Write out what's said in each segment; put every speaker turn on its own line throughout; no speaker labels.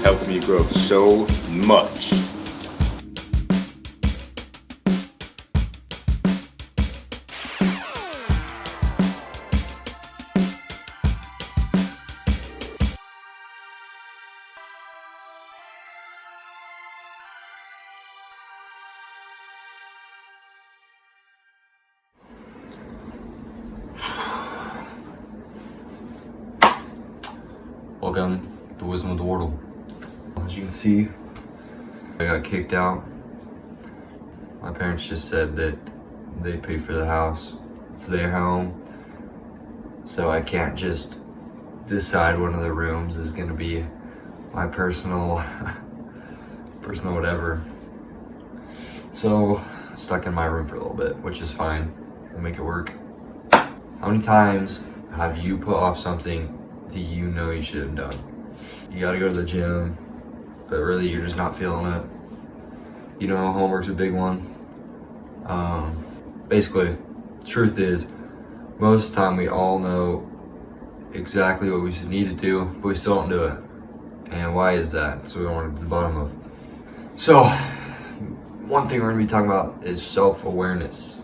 helped me grow so much.
Welcome to Wisdom with Wardle. As you can see, I got kicked out. My parents just said that they paid for the house. It's their home, so I can't just decide one of the rooms is gonna be my personal whatever. So, stuck in my room for a little bit, which is fine. We'll make it work. How many times have you put off something that you know you should have done? You gotta go to the gym, but really you're just not feeling it. You know, homework's a big one. Basically, the truth is, most of the time we all know exactly what we need to do, but we still don't do it. And why is that? So we want to get to the bottom of. So, one thing we're gonna be talking about is self-awareness.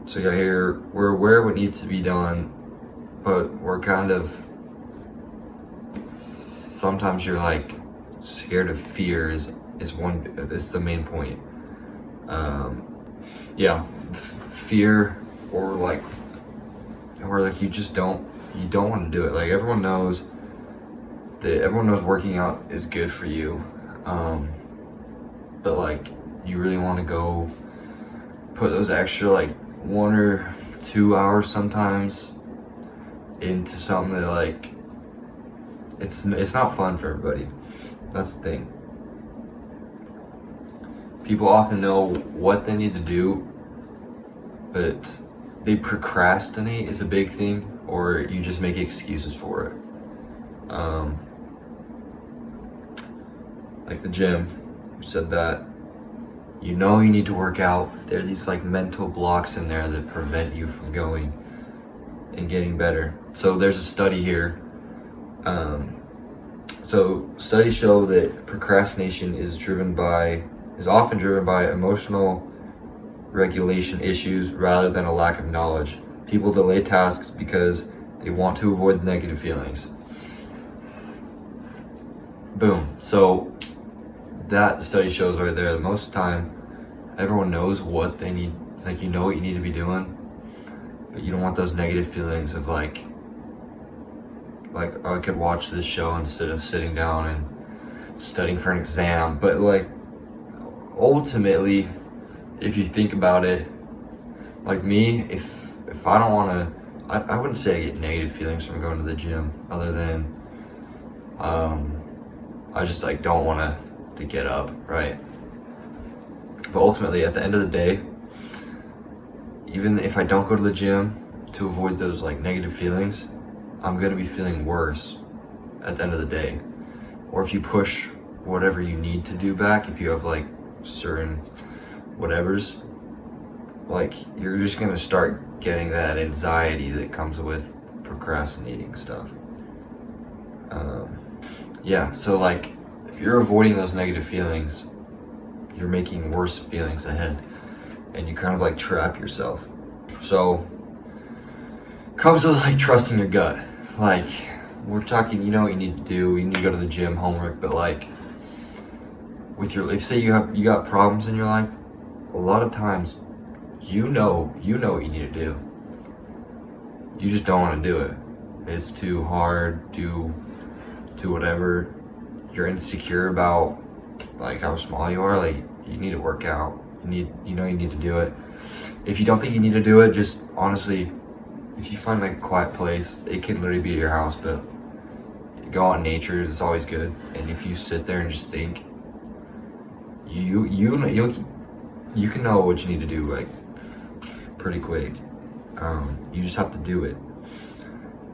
So you got here, we're aware of what needs to be done, but we're kind of, sometimes you're like scared of fear is the main point. Fear or like you don't want to do it. Like everyone knows working out is good for you. But like you really want to go put those extra like 1 or 2 hours sometimes into something that like it's not fun for everybody. That's the thing. People often know what they need to do, but they procrastinate is a big thing, or you just make excuses for it. Like the gym, you said that you know you need to work out. There are these like mental blocks in there that prevent you from going and getting better. So there's a study here. So studies show that procrastination is often driven by emotional regulation issues rather than a lack of knowledge. People delay tasks because they want to avoid negative feelings. Boom. So that study shows right there that most of the time everyone knows what they need, like you know what you need to be doing, but you don't want those negative feelings of like I could watch this show instead of sitting down and studying for an exam. But like ultimately, if you think about it, like me, if I don't want to, I wouldn't say I get negative feelings from going to the gym, other than I just like don't want to get up, right? But ultimately, at the end of the day, even if I don't go to the gym to avoid those like negative feelings, I'm gonna be feeling worse at the end of the day. Or if you push whatever you need to do back, if you have like certain whatevers, like you're just gonna start getting that anxiety that comes with procrastinating stuff. So like if you're avoiding those negative feelings, you're making worse feelings ahead, and you kind of like trap yourself. So comes with like trusting your gut. Like we're talking, you know what you need to do, you need to go to the gym, homework, but like with your life, say you got problems in your life, a lot of times you know what you need to do. You just don't want to do it. It's too hard, to whatever. You're insecure about like how small you are, like you need to work out. You need to do it. If you don't think you need to do it, just honestly, if you find like a quiet place, it can literally be at your house, but go out in nature, it's always good. And if you sit there and just think, you can know what you need to do like pretty quick. You just have to do it.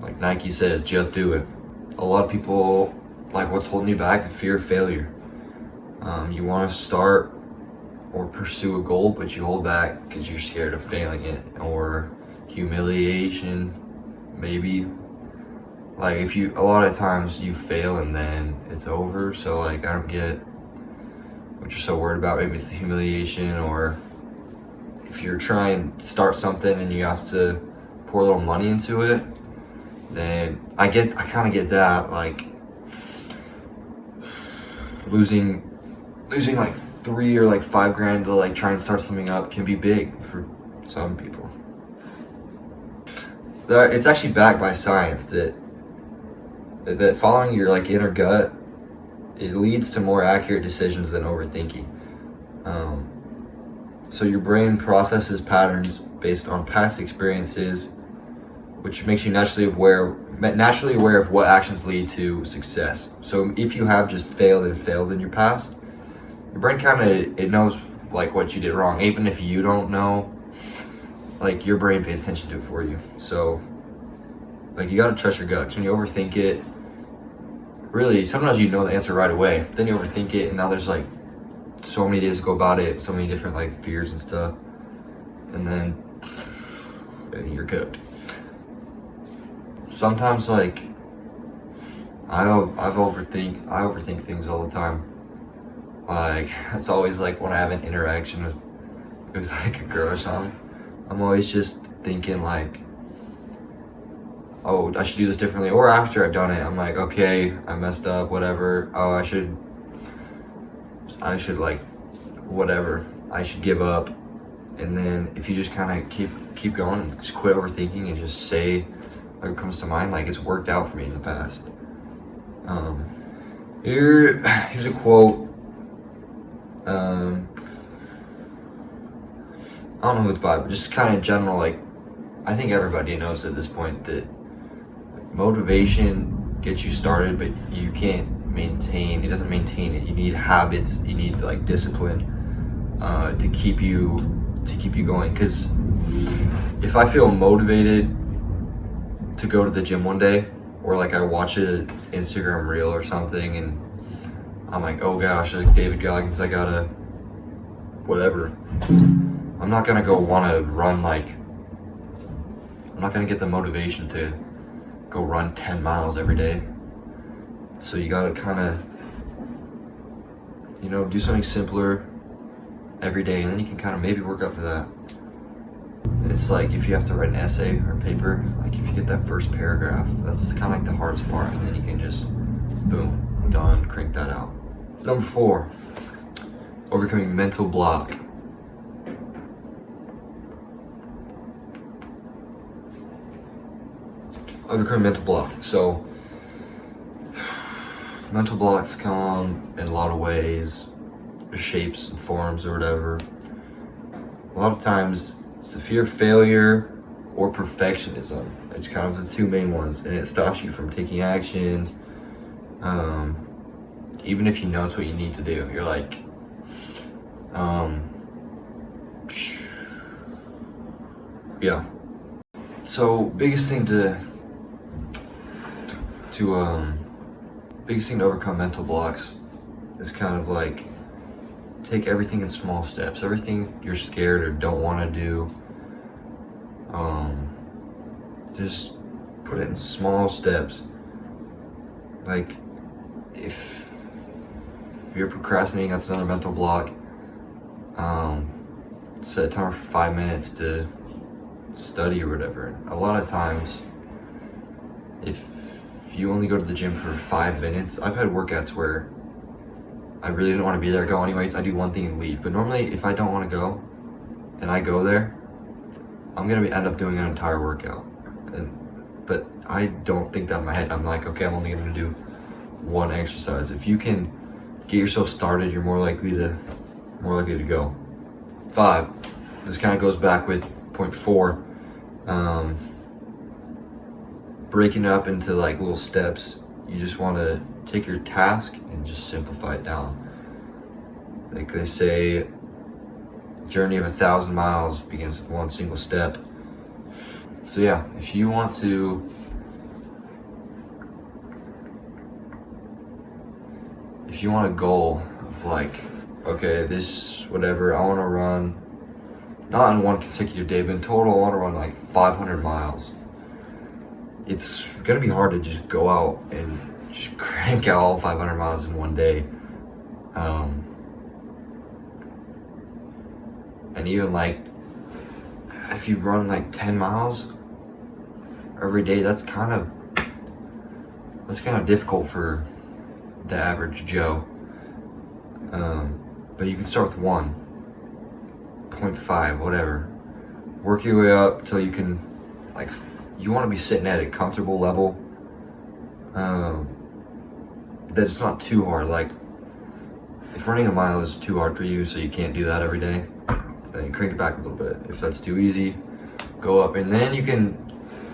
Like Nike says, just do it. A lot of people, like what's holding you back? Fear of failure. You want to start or pursue a goal, but you hold back because you're scared of failing it, or humiliation, maybe, Like a lot of times you fail and then it's over. So like I don't get what you're so worried about. Maybe it's the humiliation, or if you're trying to start something and you have to pour a little money into it, then I kind of get that. Like losing like 3 or like 5 grand to like try and start something up can be big for some people. It's actually backed by science that following your like inner gut, it leads to more accurate decisions than overthinking. So your brain processes patterns based on past experiences, which makes you naturally aware of what actions lead to success. So if you have just failed in your past, your brain it knows like what you did wrong. Even if you don't know, like your brain pays attention to it for you. So like you gotta trust your gut. 'Cause when you overthink it, really sometimes you know the answer right away. Then you overthink it, and now there's like so many days to go about it, so many different like fears and stuff, and then you're cooked. Sometimes like I overthink things all the time. Like it's always like when I have an interaction with like a girl or something, I'm always just thinking like, oh, I should do this differently. Or after I've done it, I'm like, okay, I messed up, whatever. Oh, I should like, whatever. I should give up. And then if you just kind of keep going and just quit overthinking and just say what comes to mind, like it's worked out for me in the past. Here's a quote. I don't know who it's by, but just kind of general, like, I think everybody knows at this point that motivation gets you started, but you can't it doesn't maintain it. You need habits, you need like discipline to keep you going. Because if I feel motivated to go to the gym one day, or like I watch an Instagram reel or something and I'm like, oh gosh, like David Goggins, I gotta whatever, I'm not gonna go wanna run, like I'm not gonna get the motivation to go run 10 miles every day. So you gotta kinda, do something simpler every day, and then you can kinda maybe work up to that. It's like if you have to write an essay or paper, like if you get that first paragraph, that's kinda like the hardest part, and then you can just, boom, done, crank that out. Number 4, overcoming mental block. Overcoming mental block. So, mental blocks come in a lot of ways, shapes and forms or whatever. A lot of times it's the fear of failure or perfectionism. It's kind of the two main ones, and it stops you from taking action. Even if you know it's what you need to do, you're like, yeah. So biggest thing to overcome mental blocks is kind of like take everything in small steps. Everything you're scared or don't want to do, just put it in small steps. Like if you're procrastinating, that's another mental block. Set a timer for 5 minutes to study or whatever. A lot of times, if you only go to the gym for 5 minutes, I've had workouts where I really didn't want to be there, go anyways, I do one thing and leave. But normally, if I don't want to go, and I go there, I'm gonna end up doing an entire workout. But I don't think that in my head. I'm like, okay, I'm only gonna do one exercise. If you can get yourself started, you're more likely to go. 5. This kind of goes back with point 4. Breaking it up into like little steps. You just want to take your task and just simplify it down. Like they say, journey of 1,000 miles begins with one single step. So yeah, if you want a goal of like, okay, this whatever, I want to run, not in one consecutive day, but in total I want to run like 500 miles. it's gonna be hard to just go out and just crank out all 500 miles in one day. And even like, if you run like 10 miles every day, that's kind of difficult for the average Joe. But you can start with 1.5, whatever. Work your way up till you can, like, you want to be sitting at a comfortable level. That it's not too hard. Like, if running a mile is too hard for you, so you can't do that every day, then crank it back a little bit. If that's too easy, go up, and then you can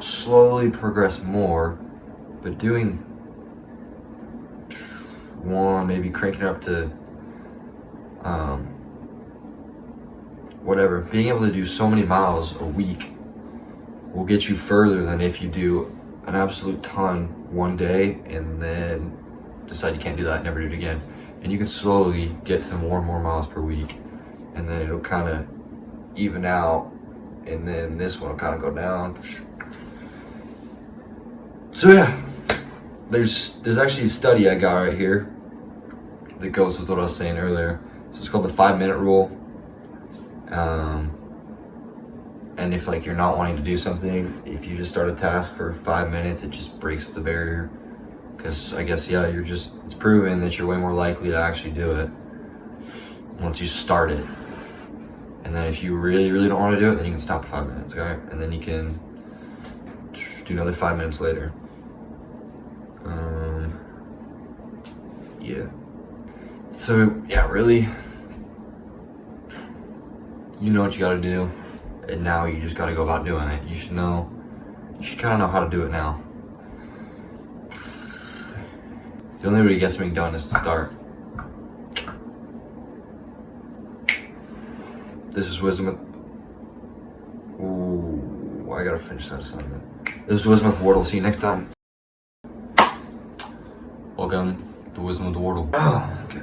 slowly progress more. But doing one, maybe cranking up to whatever, being able to do so many miles a week will get you further than if you do an absolute ton one day and then decide you can't do that and never do it again. And you can slowly get to more and more miles per week, and then it'll kind of even out, and then this one will kind of go down. So yeah, there's actually a study I got right here that goes with what I was saying earlier. So it's called the 5-minute rule. And if like you're not wanting to do something, if you just start a task for 5 minutes, it just breaks the barrier. Because I guess, yeah, it's proven that you're way more likely to actually do it once you start it. And then if you really, really don't want to do it, then you can stop at 5 minutes, okay? And then you can do another 5 minutes later. Yeah. So, yeah, really, you know what you gotta do, and now you just gotta go about doing it. You should kind of know how to do it now. The only way to get something done is to start. This is Wisdom with... Ooh, I gotta finish that assignment. This is Wisdom with Wardle. See you next time. Welcome to Wisdom with Wardle. Oh, okay.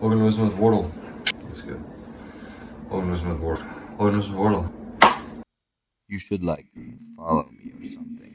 Welcome to Wisdom with Wardle. That's good. Welcome to Wisdom with Wardle. Welcome to Wisdom with Wardle.
You should like follow me or something.